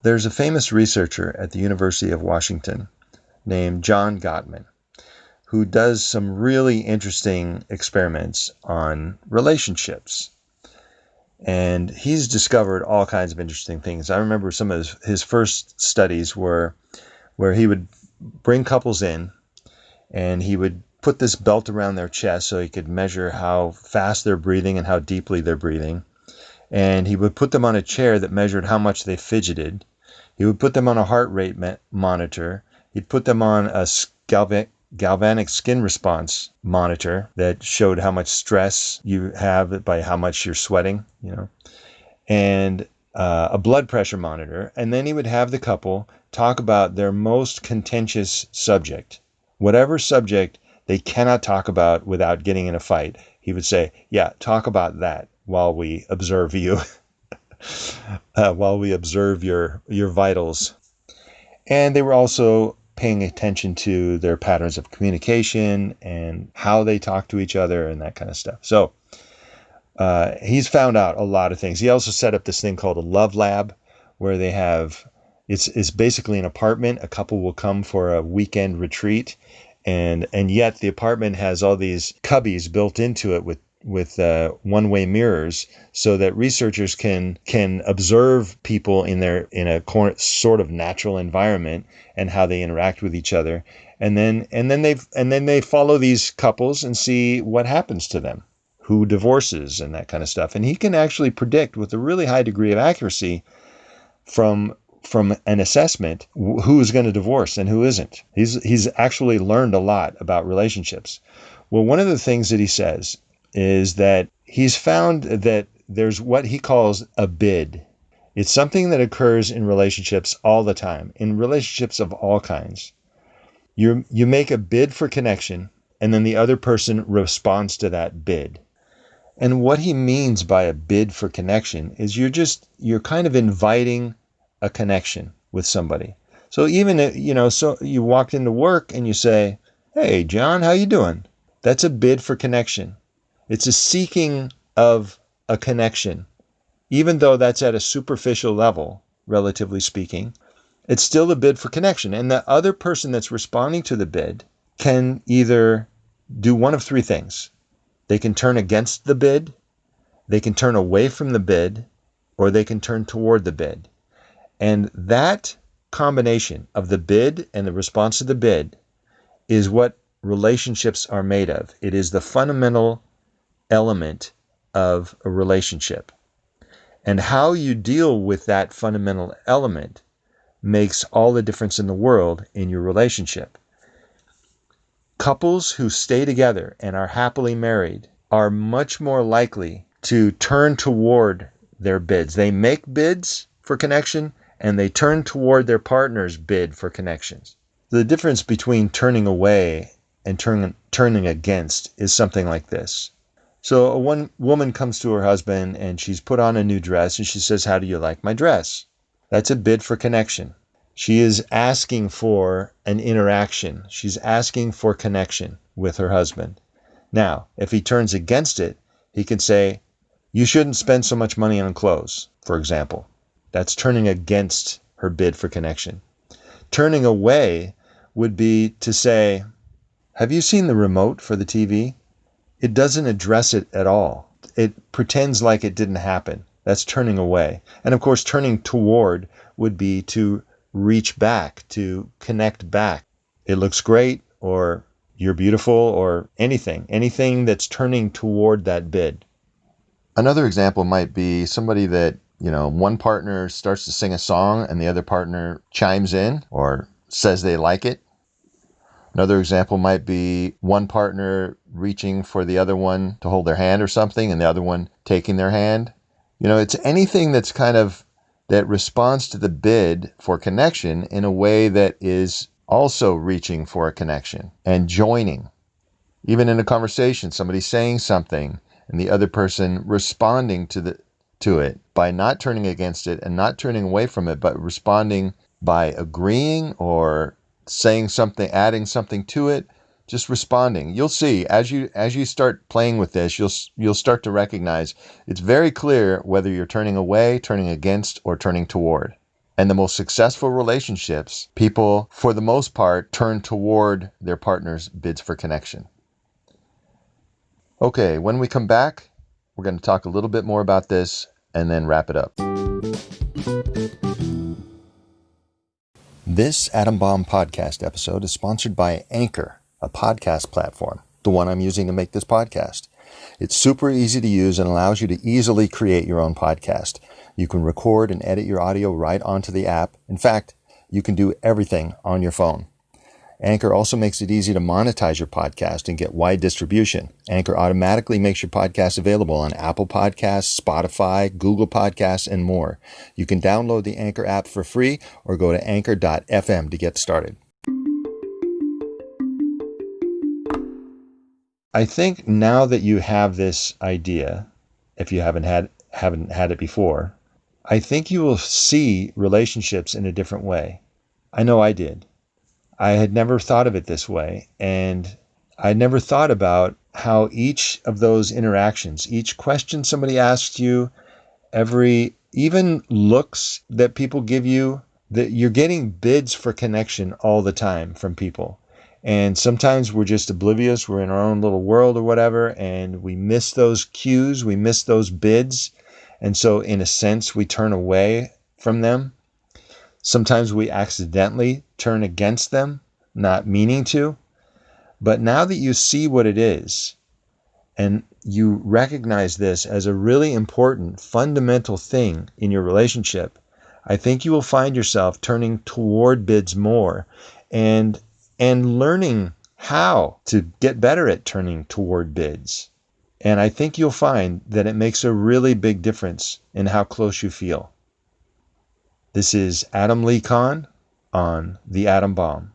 There's a famous researcher at the University of Washington named John Gottman who does some really interesting experiments on relationships. And he's discovered all kinds of interesting things. I remember some of his first studies were where he would bring couples in and he would put this belt around their chest so he could measure how fast they're breathing and how deeply they're breathing. And he would put them on a chair that measured how much they fidgeted. He would put them on a heart rate monitor. He'd put them on a galvanic skin response monitor that showed how much stress you have by how much you're sweating, and a blood pressure monitor. And then he would have the couple talk about their most contentious subject, whatever subject they cannot talk about without getting in a fight. He would say, yeah, talk about that while we observe you, while we observe your vitals. And they were also paying attention to their patterns of communication and how they talk to each other and that kind of stuff. So he's found out a lot of things. He also set up this thing called a love lab where they have, it's basically an apartment. A couple will come for a weekend retreat. And yet the apartment has all these cubbies built into it with one-way mirrors so that researchers can observe people in a sort of natural environment and how they interact with each other, and then they follow these couples and see what happens to them, who divorces and that kind of stuff. And he can actually predict with a really high degree of accuracy from an assessment who is going to divorce and who isn't. He's actually learned a lot about relationships. Well, one of the things that he says is that he's found that there's what he calls a bid. It's something that occurs in relationships all the time, in relationships of all kinds. You make a bid for connection, and then the other person responds to that bid. And what he means by a bid for connection is you're kind of inviting a connection with somebody. So even, so you walked into work and you say, hey, John, how you doing? That's a bid for connection. It's a seeking of a connection. Even though that's at a superficial level, relatively speaking, it's still a bid for connection. And the other person that's responding to the bid can either do one of three things. They can turn against the bid, they can turn away from the bid, or they can turn toward the bid. And that combination of the bid and the response to the bid is what relationships are made of. It is the fundamental element of a relationship. And how you deal with that fundamental element makes all the difference in the world in your relationship. Couples who stay together and are happily married are much more likely to turn toward their bids. They make bids for connection and they turn toward their partner's bid for connections. The difference between turning away and turning against is something like this. So one woman comes to her husband and she's put on a new dress and she says, how do you like my dress? That's a bid for connection. She is asking for an interaction. She's asking for connection with her husband. Now, if he turns against it, he can say, you shouldn't spend so much money on clothes, for example. That's turning against her bid for connection. Turning away would be to say, have you seen the remote for the TV? It doesn't address it at all. It pretends like it didn't happen. That's turning away. And of course, turning toward would be to reach back, to connect back. It looks great, or you're beautiful, or anything that's turning toward that bid. Another example might be somebody that, one partner starts to sing a song and the other partner chimes in or says they like it. Another example might be one partner reaching for the other one to hold their hand or something and the other one taking their hand. It's anything that's that responds to the bid for connection in a way that is also reaching for a connection and joining. Even in a conversation, somebody saying something and the other person responding to it by not turning against it and not turning away from it, but responding by agreeing or saying something, adding something to it, just responding. You'll see as you start playing with this, you'll start to recognize it's very clear whether you're turning away, turning against, or turning toward. And the most successful relationships, people, for the most part, turn toward their partner's bids for connection. Okay, when we come back, we're going to talk a little bit more about this and then wrap it up. This Atom Bomb podcast episode is sponsored by Anchor, a podcast platform, the one I'm using to make this podcast. It's super easy to use and allows you to easily create your own podcast. You can record and edit your audio right onto the app. In fact, you can do everything on your phone. Anchor also makes it easy to monetize your podcast and get wide distribution. Anchor automatically makes your podcast available on Apple Podcasts, Spotify, Google Podcasts, and more. You can download the Anchor app for free or go to anchor.fm to get started. I think now that you have this idea, if you haven't had it before, I think you will see relationships in a different way. I know I did. I had never thought of it this way, and I never thought about how each of those interactions, each question somebody asks you, even looks that people give you, that you're getting bids for connection all the time from people. And sometimes we're just oblivious, we're in our own little world or whatever, and we miss those cues, we miss those bids. And so in a sense, we turn away from them. Sometimes we accidentally turn against them, not meaning to. But now that you see what it is, and you recognize this as a really important, fundamental thing in your relationship, I think you will find yourself turning toward bids more and learning how to get better at turning toward bids. And I think you'll find that it makes a really big difference in how close you feel. This is Adam Lee Kahn on The Atom Bomb.